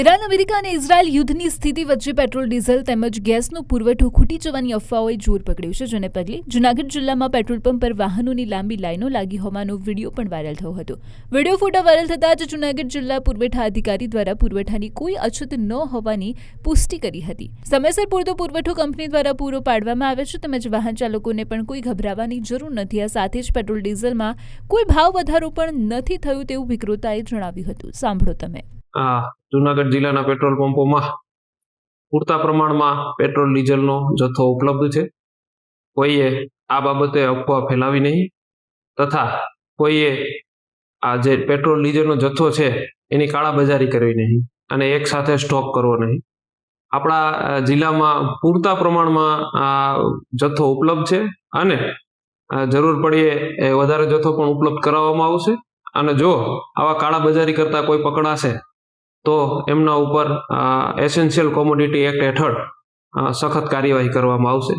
Iran, America અને Israel યુદ્ધની સ્થિતિ વચ્ચે પેટ્રોલ, ડીઝલ તેમજ ગેસનો પુરવઠો ખૂટી જવાની અફવાઓએ જોર પકડ્યું છે, જેને પગલે જૂનાગઢ જિલ્લામાં પેટ્રોલ પંપ પર વાહનોની લાંબી લાઈનો લાગી હોવાનો વિડીયો પણ વાયરલ થયો હતો. વિડીયો ફોટા વાયરલ થતાં જ જૂનાગઢ જિલ્લા પુરવઠા અધિકારી દ્વારા પુરવઠાની કોઈ અછત ન હોવાની પુષ્ટિ કરી હતી. સમયસર પૂરતો પુરવઠો કંપની દ્વારા પૂરો પાડવામાં આવે છે, તેમજ વાહન ચાલકોને પણ કોઈ ગભરાવાની જરૂર નથી. આ સાથે જ પેટ્રોલ, ડીઝલમાં કોઈ ભાવ વધારો પણ નથી થયું તેવું વિક્રેતાએ જણાવ્યું હતું. સાંભળો તમે. જૂનાગઢ જિલ્લાના પેટ્રોલ પંપોમાં પૂરતા પ્રમાણમાં પેટ્રોલ ડીઝલનો જથ્થો ઉપલબ્ધ છે. કોઈએ આ બાબતે અફવા ફેલાવી નહીં તથા કોઈએ આ જે પેટ્રોલ ડીઝલનો જથ્થો છે એની કાળાબજારી કરવી નહીં અને એક સાથે સ્ટોક કરવો નહીં. આપણા જિલ્લામાં પૂરતા પ્રમાણમાં આ જથ્થો ઉપલબ્ધ છે અને જરૂર પડીએ વધારે જથ્થો પણ ઉપલબ્ધ કરાવવામાં આવશે. અને જો આવા કાળાબજારી કરતા કોઈ પકડાશે તો એમના ઉપર એસેન્શિયલ કોમોડિટી એક્ટ હેઠળ સખત કાર્યવાહી કરવામાં આવશે.